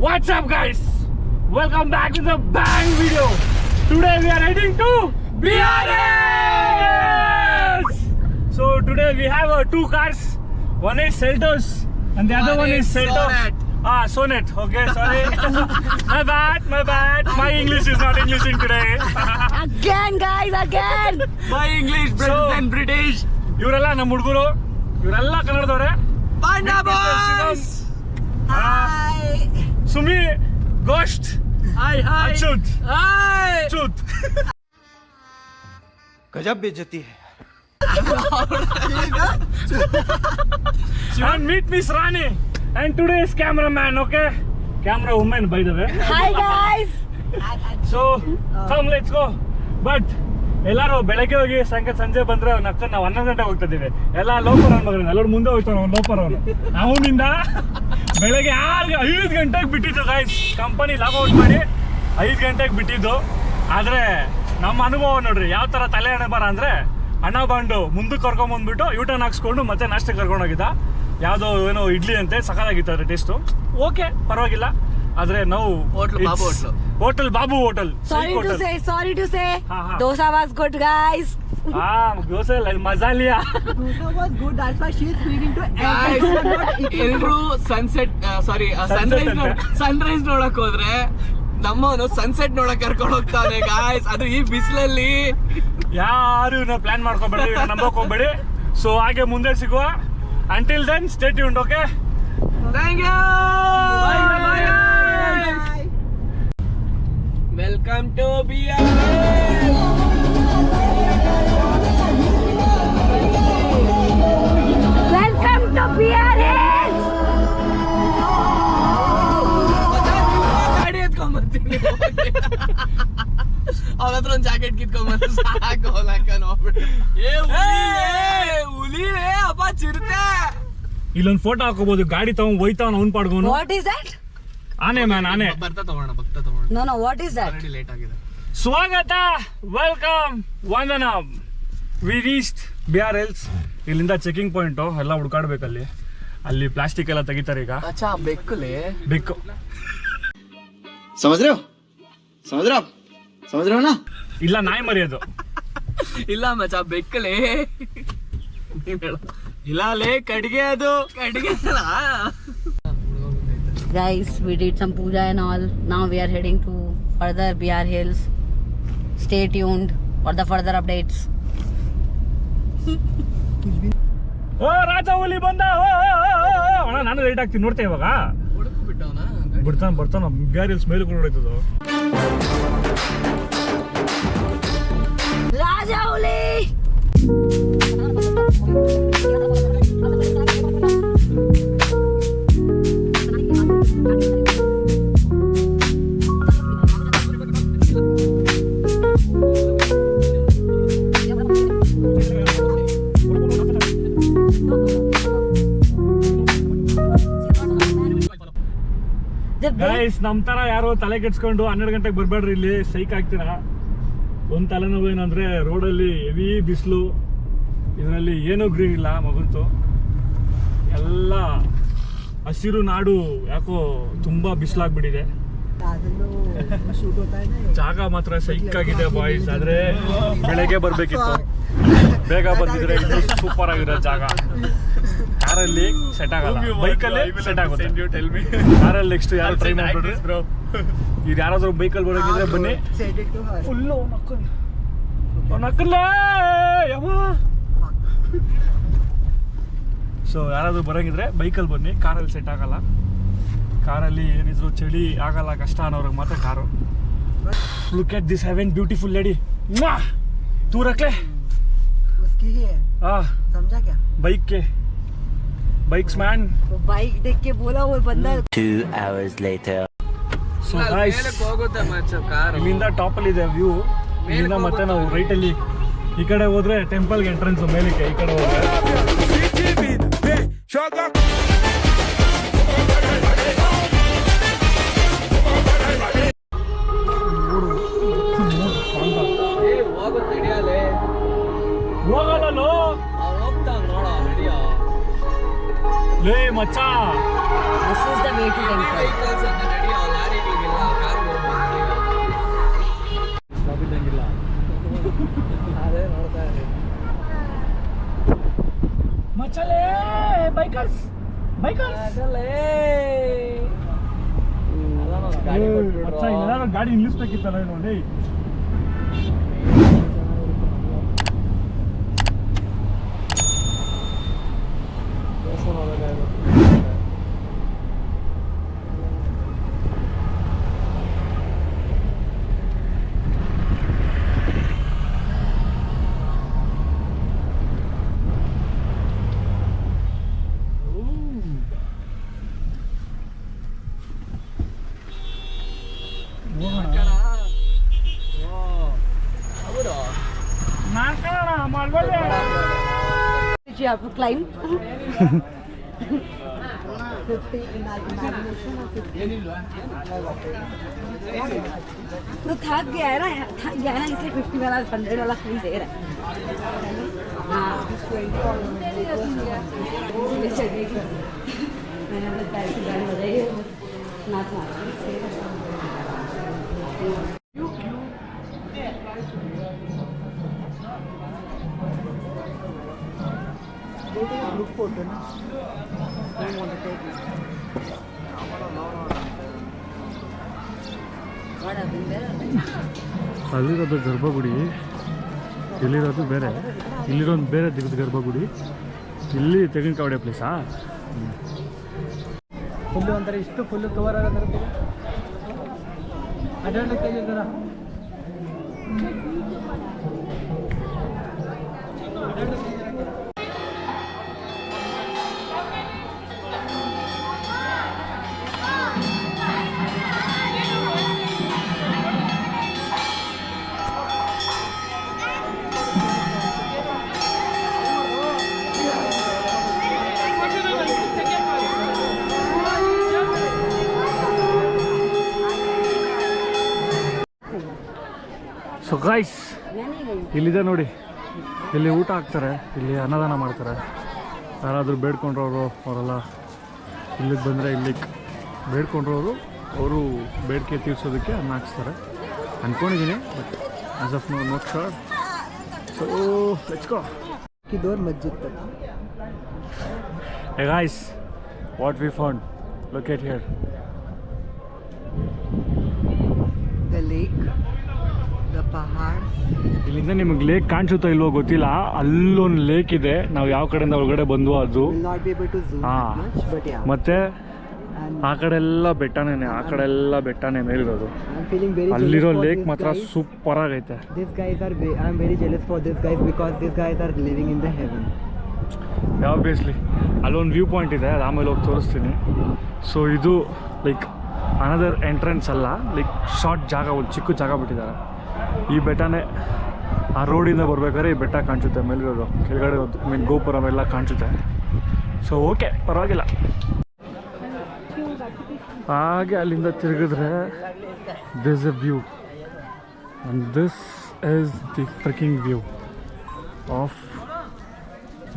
What's up guys? Welcome back to the bang video. Today we are heading to BRS. So today we have two cars. One is Seltos and the other one is Seltos. Sonet. Okay, sorry. My bad. My English is not Englishing today. Again guys, again. My English better than British. ಇವರೆಲ್ಲ ನಮ್ಮ ಹುಡುಗರು, ಇವರೆಲ್ಲ ಕನ್ನಡದವರೇ. Panda boys. Sumi, ghost, Hi. Achyut, Hi. Achyut. गजब बेइज्जती है. And meet Miss Rani and today's cameraman, okay? Camera woman by the way. Hi guys. So come let's go. But ಎಲ್ಲರೂ ಬೆಳಗ್ಗೆ ಹೋಗಿ ಸಂಜೆ ಬಂದ್ರೆ ನಾವು 11 ಗಂಟೆಗೆ ಹೋಗ್ತಾ ಇದೀವಿ. ಎಲ್ಲ ಲೋಪರ್ ಮಗನ ಎಲ್ಲರೂ ಮುಂದೆ ಹೋಗ್ತಾನೆ ಅವ್ನು ಲೋಪರ್ ಅವನು. ಅವನಿಂದ ಬೆಳಗ್ಗೆ 5 ಗಂಟೆಗೆ ಬಿಟ್ಟಿದ್ದು ಗೈಸ್. ಕಂಪನಿ ಲಾಗ್ ಔಟ್ ಮಾಡಿ 5 ಗಂಟೆಗೆ ಬಿಟ್ಟಿದ್ದು. ಆದ್ರೆ ನಮ್ಮ ಅನುಭವ ನೋಡ್ರಿ ಯಾವ ತರ ತಲೆ ಹಣೆ ಬರ ಅಂದ್ರೆ ಅಣ್ಣ ಬಂಡು ಮುಂದಕ್ಕೆ ಕರ್ಕೊಂಡ್ ಬಂದ್ಬಿಟ್ಟು ಯೂಟರ್ನ್ ಹಾಕ್ಸ್ಕೊಂಡು ಮತ್ತೆ ನಾಷ್ಟಕ್ಕೆ ಕರ್ಕೊಂಡು ಹೋಗಿದ್ದ. ಯಾವುದೋ ಏನೋ ಇಡ್ಲಿ ಅಂತೆ ಸಖತ್ತಾಗಿತ್ತು ಅದ್ರ ಟೇಸ್ಟು. ಓಕೆ ಪರವಾಗಿಲ್ಲ. ಆದ್ರೆ ನಾವು hotel Babu hotel. Sorry to say. Dosa was good guys. Dosa ಮಜಾ ಲಿಯಾ. Dosa was good. That's why she is speaking to Guys, ಎಲ್ರು ಸನ್ರೈಸ್ ನೋಡಕ್ ಹೋದ್ರೆ ನಮ್ಮವನು ಸನ್ಸೆಟ್ ನೋಡಕ್ ಕರ್ಕೊಂಡು ಹೋಗ್ತಾನೆ ಗಾಯ್ಸ್. ಅದು ಈ ಬಿಸಿಲಲ್ಲಿ ಯಾರು ಪ್ಲಾನ್ ಮಾಡ್ಕೋಬೇಡಿ, ನಂಬಕ್ ಹೋಗ್ಬೇಡಿ. ಸೊ ಹಾಗೆ ಮುಂದೆ ಸಿಗುವ. Until then stay tuned. Okay, thank you. Welcome to Welcome to BRS. ಗಾಡಿ ಎತ್ಕೊಂಡ್ಬರ್ತೀನಿ. ಅವ್ರ ಹತ್ರ ಒಂದು ಜಾಕೆಟ್ ಕಿತ್ಕೊಂಡ್ಬಂದು ಸಾಕು ಹೋಗ್ಬಿಟ್ಟು. ಹುಲಿ ಅಪ್ಪ ಚಿರತೆ. ಇಲ್ಲೊಂದು ಫೋಟೋ ಹಾಕೋಬಹುದು. ಗಾಡಿ ತಗೊಂಡ್ ಹೋಯ್ತಾವ ಅವ್ನ್ ಪಾಡ್ಗೋನು. What is that? ಆನೆ ಮ್ಯಾನ್ ಆನೆ. ಬರ್ತಾ ತಗೋಣ. No, what is that? Already late ಆಗಿದೆ. ಸ್ವಾಗತ, ವೆಲ್ಕಮ್, ವಂದನ. V reached BRS. ಇಲ್ಲಿಂದ ಚೆಕಿಂಗ್ ಪಾಯಿಂಟ್ ಎಲ್ಲ ಹುಡ್ಕಾಡ್ಬೇಕಲ್ಲಿ. ಅಲ್ಲಿ ಪ್ಲಾಸ್ಟಿಕ್ ಎಲ್ಲ ತೆಗಿತಾರೆ ಈಗ. ಅಚ್ಚಾ ಬೆಕ್ಕುಲೆ ಬೆಕ್ಕು. समझ रहे हो ना? ಇಲ್ಲ ನಾಯಿ ಮರಿಯೋದು. ಇಲ್ಲ ಮಚ್ಚ ಬೆಕ್ಕಲೆ. ಇಲ್ಲ ಲೇ ಕಡ್ಗೆ ಅದು ಕಡ್ಗೆ. Guys, we did some puja and all. Now we are heading to further BR Hills. Stay tuned for the further updates. ಓ ರಾಜ ಹುಲಿ ಬಂದ. ಅಣ್ಣ ನಾನು ಲೇಟ್ ಆಗ್ತೀನಿ ನೋಡ್ತೇವೆ ಇವಾಗ. ಬರ್ತಾನ BRS ಮೇಲೆ ಕೂಡ ಹೊಡಿತದ. Raja Uli. ಗೈಸ್, ನಮ್ ತರ ಯಾರು ತಲೆ ಕೆಡ್ಸ್ಕೊಂಡು 12 ಗಂಟೆಗೆ ಬರ್ಬೇಡ್ರಿ. ಇಲ್ಲಿ ಸೈಕ್ ಆಗ್ತೀರಾ. ಒಂದ್ ತಲೆನೋವು ಏನಂದ್ರೆ ರೋಡಲ್ಲಿ ಹೆವಿ ಬಿಸಿಲು. ಇದರಲ್ಲಿ ಏನೂ ಗ್ರೀನ್ ಇಲ್ಲ ಮಗಂತು. ಎಲ್ಲ ಹಸಿರು ನಾಡು. ಯಾಕೋ ತುಂಬಾ ಬಿಸಿಲಾಗ್ಬಿಟ್ಟಿದೆ. ಜಾಗ ಮಾತ್ರ ಸೈಕ್ ಆಗಿದೆ ಬಾಯ್ಸ್. ಆದ್ರೆ ಬೆಳಗ್ಗೆ ಬರ್ಬೇಕಿತ್ತು. ಬೇಗ ಬಂದಿದ್ರೆ ಇನ್ನೂ ಸೂಪರ್ ಆಗಿರೋ ಜಾಗ. ಕಾರಲ್ಲಿ ಸೆಟ್ ಆಗಲ್ಲ, ಬೈಕಲ್ಲಿ ಸೆಟ್ ಆಗುತ್ತೆ. ಕಾರಲ್ಲಿ ನೆಕ್ಸ್ಟ್ ಯಾರು ಟ್ರೈ ಮಾಡ್ಬಿಡ್ರಿ. ಈಗ ಯಾರಾದ್ರೂ ಬೈಕಲ್ಲಿ ಬರೋಕಿದ್ರೆ ಬನ್ನಿ. ಫುಲ್ಲು ನಕ್ಕಲ್ಲೇ ಯಮ್ಮ. ಸೊ ಯಾರಾದ್ರೂ ಬರೋಂಗಿದ್ರೆ ಬೈಕಲ್ಲಿ ಬನ್ನಿ. ಕಾರಲ್ಲಿ ಸೆಟ್ ಆಗಲ್ಲ. ಕಾರಲ್ಲಿ ಏನಿದ್ರು ಚಳಿ ಆಗಲ್ಲ, ಕಷ್ಟ ಅನ್ನೋರ್ಗೆ ಮಾತ್ರ car. Look at this Heaven beautiful lady. दूर रख ले उसकी ही है. समझा क्या? बाइक के बाइक्स मैन. वो बाइक देख के बोला वो बंदा. 2 hours later. So guys, ಹೋಗುತ್ತೆ ಮಚ್ಚ ಕಾರ್. ಇಲ್ಲಿಂದ ಟಾಪ್ ಅಲ್ಲಿ ಇದೆ ವ್ಯೂ. ಇಲ್ಲಿಂದ ಮತ್ತೆ ನಾವು ರೈಟ್ ಅಲ್ಲಿ ಈ ಕಡೆ ಹೋದ್ರೆ ಟೆಂಪಲ್ ಗೆ ಎಂಟ್ರೆನ್ಸ್ ಮೇಲಿಕ್ಕೆ. ಈ ಕಡೆ ಹೋದ್ರೆ ಹೋಗಲ್ಲ. ಲೇ ಮಚ್ಚ This is the way to temple. Vehicles ಅಂತ ನಡೆಯೋ ಲಾರಿಗಳಿಗಿಲ್ಲ ಕಾರ್ ಇದ್ದಂಗಿಲ್ಲ. ಅದೇ ನೋಡ್ತಾ ಇದ್ದೀನಿ. ಮಚ್ಚಲೇ ಬೈಕರ್ಸ್ ಗಾಡಿ ನಿಲ್ಲಿಸ್ಬೇಕಿತ್ತಲ್ಲ ನೋಡಿ. Which you have to climb. तो थक गया है ना इसलिए 50 वाला 100 वाला फ्री दे रहा है. हाँ मैंने अपने पैर की गाड़ी बजाई है नाच मार. ಗ್ರೂಪ್ ಫೋಟೋ ಅಲ್ಲಿರೋದು ಗರ್ಭಗುಡಿ, ಇಲ್ಲಿರೋದು ಬೇರೆ. ಇಲ್ಲಿರೋದು ಬೇರೆ ದಿಗದ ಗರ್ಭಗುಡಿ, ಇಲ್ಲಿ ತೆಂಗಿನಕಾಯಿ ಪ್ಲೇಸಾ. ಫುಲ್ಲು ಒಂಥರ ಇಷ್ಟು ಫುಲ್ಲು ಕವರ್ ಆಗೋದ್ರ ಅಡ್ಡಾಡ್ಲಿಕ್ಕೆ ಇಲ್ಲಿದ್ದಾರ. ಸೊ ಗೈಸ್, ಇಲ್ಲಿದೆ ನೋಡಿ, ಇಲ್ಲಿ ಊಟ ಹಾಕ್ತಾರೆ, ಇಲ್ಲಿ ಅನ್ನದಾನ ಮಾಡ್ತಾರೆ. ಯಾರಾದರೂ ಬೇಡ್ಕೊಂಡ್ರವರು ಅವರೆಲ್ಲ ಇಲ್ಲಿಗೆ ಬಂದರೆ ಇಲ್ಲಿಗೆ ಬೇಡ್ಕೊಂಡ್ರವರು ಅವರು ಬೇಡಿಕೆ ತೀರಿಸೋದಕ್ಕೆ ಅನ್ನ ಹಾಕ್ಸ್ತಾರೆ ಅಂದ್ಕೊಂಡಿದ್ದೀನಿ. But as of now not sure. So let's go. ಕಿದೋರ್ ಮಸ್ಜಿದ್. Hey guys, what we found? Look at here. The lake, the pahad. ಇಲ್ಲಿಂದ ನಿಮಗೆ ಲೇಕ್ ಕಾಣಿಸುತ್ತೋ ಇಲ್ವೋ ಗೊತ್ತಿಲ್ಲ. ಅಲ್ಲೊಂದು ಲೇಕ್ ಇದೆ. ನಾವು ಯಾವ ಕಡೆಯಿಂದ ಒಳಗಡೆ ಬಂದ್ವೋ ಅದು. Will not be able to zoom Ah. much, but yeah. ಮತ್ತೆ And ಆ ಕಡೆ ಎಲ್ಲ ಬೆಟ್ಟನೇ, ಆ ಕಡೆ ಎಲ್ಲ ಬೆಟ್ಟನೇ ಮೇಲಿರೋದು. I'm feeling very ಅಲ್ಲಿರೋ jealous for ಲೇಕ್ these ಮಾತ್ರ guys. ಸೂಪರ್ ಆಗೈತೆ. These guys are I'm very jealous for these guys because these guys are living in the heaven. Obviously ಅಲ್ಲೊಂದು ವ್ಯೂ ಪಾಯಿಂಟ್ ಇದೆ, ಅದು ಆಮೇಲೆ ಹೋಗಿ ತೋರಿಸ್ತೀನಿ. ಸೊ ಇದು ಲೈಕ್ ಅನದರ್ ಎಂಟ್ರೆನ್ಸ್ ಅಲ್ಲ, ಲೈಕ್ ಶಾರ್ಟ್ ಜಾಗ, ಒಂದು ಚಿಕ್ಕ ಜಾಗ ಬಿಟ್ಟಿದ್ದಾರೆ. ಈ ಬೆಟ್ಟನೇ ಆ ರೋಡಿಂದ ಬರ್ಬೇಕಾದ್ರೆ ಈ ಬೆಟ್ಟ ಕಾಣಿಸುತ್ತೆ ಮೇಲಿರೋದು, ಕೆಳಗಡೆ ಮೀನ್ ಗೋಪುರ ಎಲ್ಲ ಕಾಣಿಸುತ್ತೆ. ಸೊ ಓಕೆ, ಪರವಾಗಿಲ್ಲ. ಹಾಗೆ ಅಲ್ಲಿಂದ ತಿರುಗಿದ್ರೆ this a view, and this is the freaking view of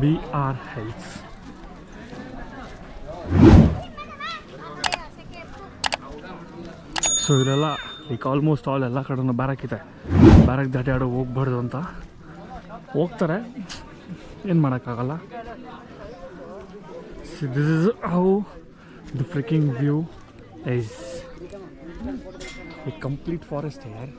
BR Hills. So ಇಲ್ಲೆಲ್ಲ ಈಗ ಆಲ್ಮೋಸ್ಟ್ ಆಲ್ ಎಲ್ಲ ಕಡೆನೂ ಬ್ಯಾರಕ್ ಇದೆ. ಬ್ಯಾರಕ್ ದಾಟಿ ಆಡೋ ಹೋಗ್ಬಾರ್ದು ಅಂತ ಹೋಗ್ತಾರೆ, ಏನು ಮಾಡೋಕ್ಕಾಗಲ್ಲ. This is how the ಫ್ರಿಕಿಂಗ್ view is. A complete forest ಯಾರ್.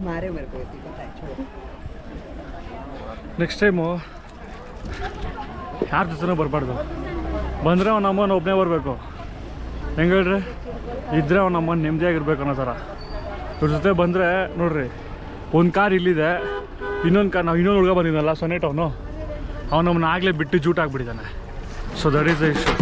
मारे मेरे को इसी पता है, छोड़ो. ನೆಕ್ಸ್ಟ್ ಟೈಮು ಯಾರ ಜೊತೆನೂ ಬರಬಾರ್ದು. ಬಂದರೆ ಅವ್ನ ಅಮ್ಮನ ಒಬ್ಬನೇ ಬರಬೇಕು. ಹೆಂಗೆ ಹೇಳ್ರಿ, ಇದ್ದರೆ ಅವ್ನ ಅಮ್ಮನ ನೆಮ್ಮದಿಯಾಗಿರ್ಬೇಕು ಅನ್ನೋ ಥರ. ಇವ್ರ ಜೊತೆ ಬಂದರೆ ನೋಡ್ರಿ, ಒಂದು ಕಾರ್ ಇಲ್ಲಿದೆ, ಇನ್ನೊಂದು ಕಾರ್ ನಾವು ಇನ್ನೊಂದು ಹುಡುಗ ಬಂದಿದ್ದಲ್ಲ ಸೊನೆಟ್ ಅವನು ನಮ್ಮನ್ನ ಆಗಲೇ ಬಿಟ್ಟು ಜೂಟ್ ಆಗಿಬಿಟ್ಟಿದ್ದಾನೆ. So that is the issue.